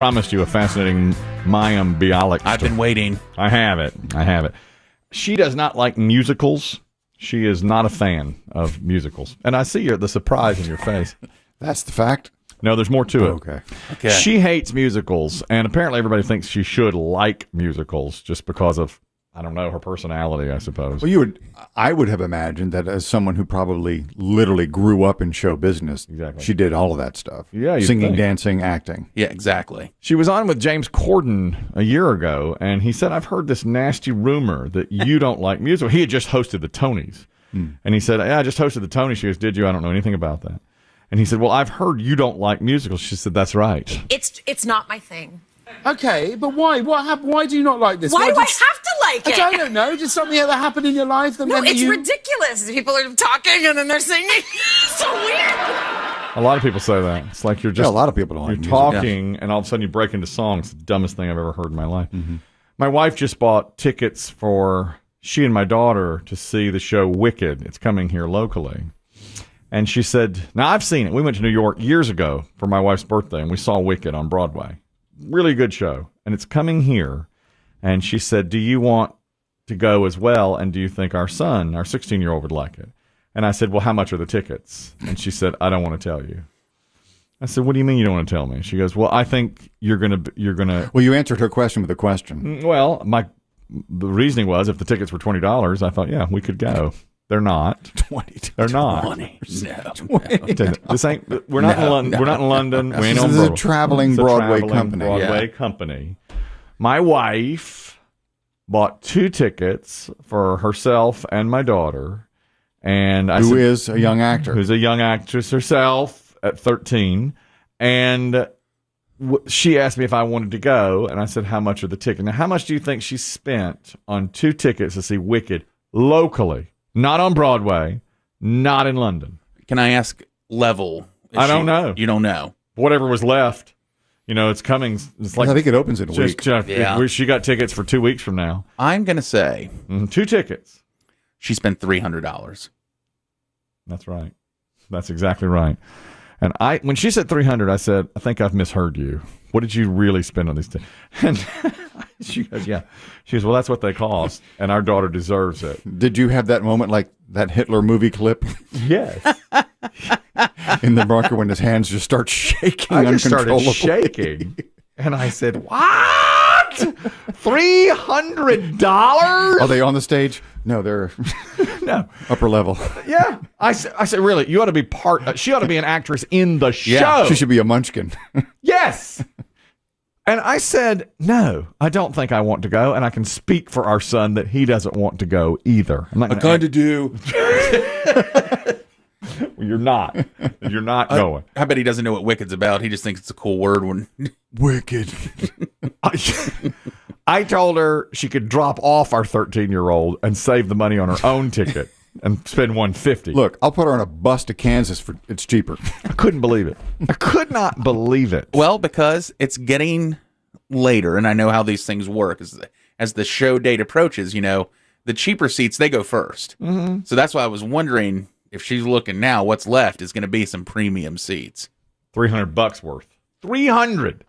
Promised you a fascinating Mayam Bialik story. I've been waiting. I have it. She does not like musicals. She is not a fan of musicals. And I see the surprise in your face. That's the fact? No, there's more to it. Okay. She hates musicals, and apparently everybody thinks she should like musicals just because of, I don't know, her personality, I suppose. Well, I would have imagined that as someone who probably literally grew up in show business, Exactly. she did all of that stuff. Yeah, singing, think. dancing, acting. Yeah, exactly. She was on with James Corden a year ago, and he said, I've heard this nasty rumor that you don't like musicals. He had just hosted the Tonys. And he said, yeah, I just hosted the Tonys. She goes, did you? I don't know anything about that. And he said, well, I've heard you don't like musicals. She said, that's right. It's not my thing. Okay, but why? What happened? Why do you not like this? Why do I have to like it? I don't know. Did something ever happen in your life? No, it's ridiculous. People are talking and then they're singing. So weird. A lot of people say that. It's like you're just a lot of people don't like you're music. talking, and all of a sudden you break into songs. It's the dumbest thing I've ever heard in my life. My wife just bought tickets for she and my daughter to see the show Wicked. It's coming here locally. And she said, now I've seen it. We went to New York years ago for my wife's birthday, and we saw Wicked on Broadway. Really good show. And it's coming here. And she said, do you want to go as well? And do you think our son, our 16-year-old, would like it? And I said, well, how much are the tickets? And she said, I don't want to tell you. I said, what do you mean you don't want to tell me? She goes, well, I think you're gonna. Well, you answered her question with a question. Well, the reasoning was if the tickets were $20, I thought, yeah, we could go. They're not. 20. They're not. 20. This ain't. We're not in London. We're not in London. We ain't on This is a Broadway. traveling It's a Broadway traveling company. Broadway company. My wife bought 2 tickets for herself and my daughter, and I Who said, is a young actor? who's a young actress herself at 13, and she asked me if I wanted to go, and I said, how much are the tickets? Now, how much do you think she spent on 2 tickets to see Wicked locally? Not on Broadway, not in London. Can I ask level? I don't know. You don't know. Whatever was left, it's coming. It's like I think it opens in a week. Yeah. She got tickets for 2 weeks from now. I'm going to say 2 tickets. she spent $300. That's right. That's exactly right. And when she said 300, I said, I think I've misheard you. What did you really spend on these tickets? And she goes, yeah. She goes, well, that's what they cost, and our daughter deserves it. Did you have that moment like that Hitler movie clip Yes. in the bunker when his hands just start shaking I just started uncontrollably? shaking, and I said, what? $300? Are they on the stage? No, they're No. upper level. Yeah. I said, really, you ought to be she ought to be an actress in the show. Yeah, She should be a munchkin. Yes. And I said, no, I don't think I want to go. And I can speak for our son that he doesn't want to go either. I'm not gonna do. You're not. You're not going. I bet he doesn't know what Wicked's about. He just thinks it's a cool word. Wicked. I told her she could drop off our 13-year-old and save the money on her own ticket and spend $150. Look, I'll put her on a bus to Kansas it's cheaper. I couldn't believe it. I could not believe it. Well, because it's getting later, and I know how these things work. As the show date approaches, the cheaper seats, they go first. Mm-hmm. So that's why I was wondering if she's looking now, what's left is going to be some premium seats. $300 worth. $300.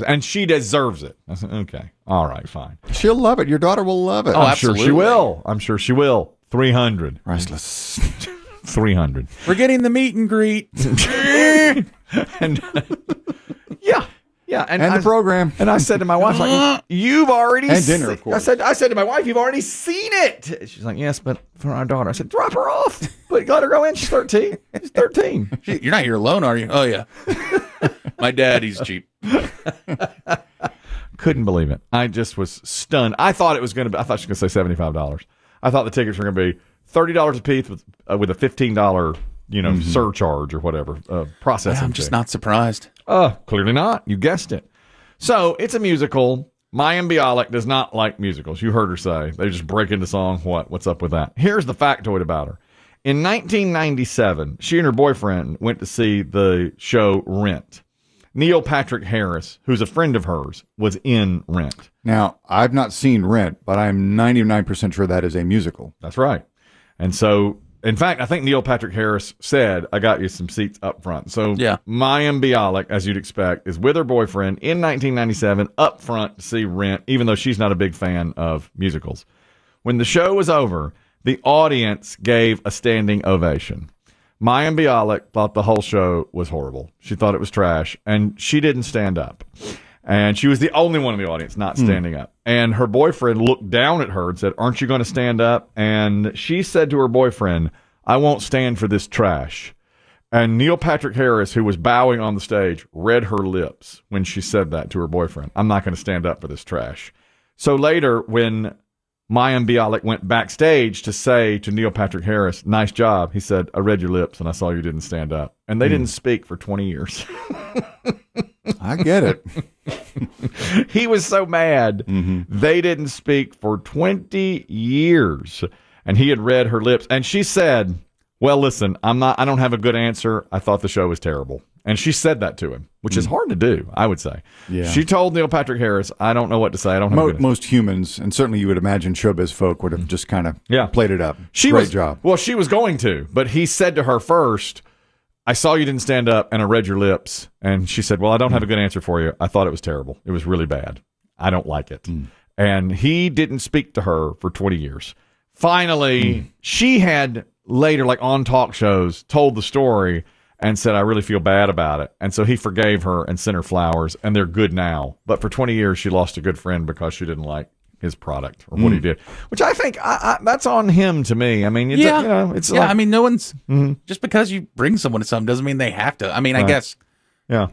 And she deserves it. I said, okay. All right, fine. She'll love it. Your daughter will love it. Oh, I'm sure she absolutely. will. I'm sure she will. 300. Restless. 300. We're getting the meet and greet. And yeah. And the program. And I said to my wife, like, you've already And dinner, of course. I said to my wife, you've already seen it. She's like, yes, but for our daughter. I said, drop her off. But let her go in. She's 13. She's 13. You're not here alone, are you? Oh, yeah. My daddy's cheap. Couldn't believe it. I just was stunned. I thought she was going to say $75. I thought the tickets were going to be $30 a piece with a $15, surcharge or whatever, processing. I'm just not surprised. Clearly not. You guessed it. So it's a musical. Mayam Bialik does not like musicals. You heard her say. They just break into song. What's up with that? Here's the factoid about her. In 1997, she and her boyfriend went to see the show Rent. Neil Patrick Harris, who's a friend of hers, was in Rent. Now, I've not seen Rent, but I'm 99% sure that is a musical. That's right. And so in fact, I think Neil Patrick Harris said, I got you some seats up front. So Yeah. Mayam Bialik, as you'd expect, is with her boyfriend in 1997 up front to see Rent, even though she's not a big fan of musicals. When the show was over, the audience gave a standing ovation. Mayam Bialik thought the whole show was horrible. She thought it was trash, and she didn't stand up. And she was the only one in the audience not standing up. And her boyfriend looked down at her and said, aren't you going to stand up? And she said to her boyfriend, I won't stand for this trash. And Neil Patrick Harris, who was bowing on the stage, read her lips when she said that to her boyfriend. I'm not going to stand up for this trash. So later, when Mayam Bialik went backstage to say to Neil Patrick Harris, nice job, he said, I read your lips and I saw you didn't stand up. And they didn't speak for 20 years. I get it. He was so mad. They didn't speak for 20 years. And he had read her lips. And she said, well, listen, I don't have a good answer. I thought the show was terrible. And she said that to him, which is hard to do, I would say. Yeah. She told Neil Patrick Harris, I don't know what to say. I don't have a good Most humans, and certainly you would imagine showbiz folk, would have just kind of played it up. Great job. Well, she was going to, but he said to her first, I saw you didn't stand up and I read your lips. And she said, well, I don't have a good answer for you. I thought it was terrible. It was really bad. I don't like it. And he didn't speak to her for 20 years. Finally, she had later, like on talk shows, told the story and said, I really feel bad about it. And so he forgave her and sent her flowers, and they're good now. But for 20 years, she lost a good friend because she didn't like his product or what he did, which I think that's on him to me. I mean, it's like, I mean, no one's just because you bring someone to something doesn't mean they have to. I mean, I guess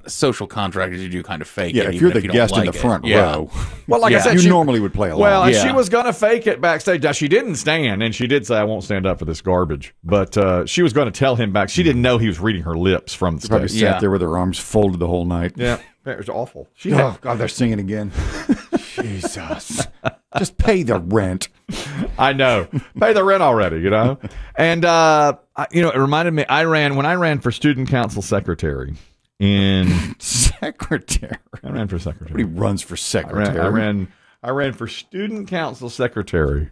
social contract is you do kind of fake it. Yeah, if you're the guest in the front row, well, like I said, you normally would play along. Well, and she was going to fake it backstage. Now, she didn't stand, and she did say, I won't stand up for this garbage. But she was going to tell him back. She didn't know he was reading her lips from the stage. Probably sat there with her arms folded the whole night. Yeah, it was awful. Oh, God, they're singing again. Jesus. Just pay the rent. I know. Pay the rent already, you know? And, it reminded me, when I ran for student council secretary secretary. I ran for secretary. Nobody runs for secretary. I ran for student council secretary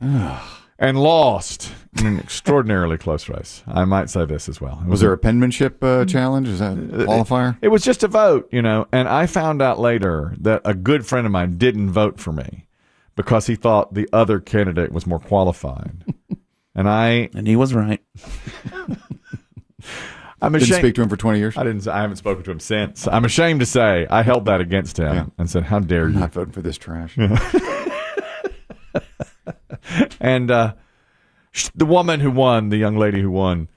and lost in an extraordinarily close race. I might say this as well. Was there a penmanship challenge? Is that a qualifier? It was just a vote, and I found out later that a good friend of mine didn't vote for me because he thought the other candidate was more qualified. And he was right. I'm ashamed. Didn't speak to him for 20 years? I haven't spoken to him since. I'm ashamed to say I held that against him and said, how dare you? Not voting for this trash. And the woman who won, the young lady who won,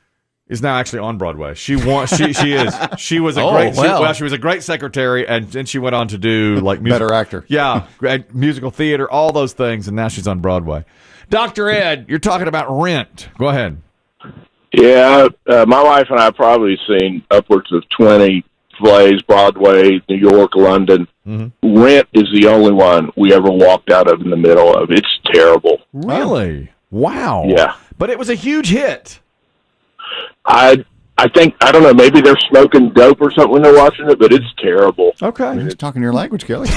is now actually on Broadway. She won. She is. She was a she was a great secretary, and then she went on to do like better actor. Yeah, musical theater, all those things, and now she's on Broadway. Dr. Ed, you're talking about Rent. Go ahead. Yeah, my wife and I probably seen upwards of 20 plays, Broadway, New York, London. Rent is the only one we ever walked out of in the middle of. It's terrible. Really? Wow. Yeah. But it was a huge hit. I think, I don't know, maybe they're smoking dope or something when they're watching it, but it's terrible. Okay. You're just talking your language, Kelly.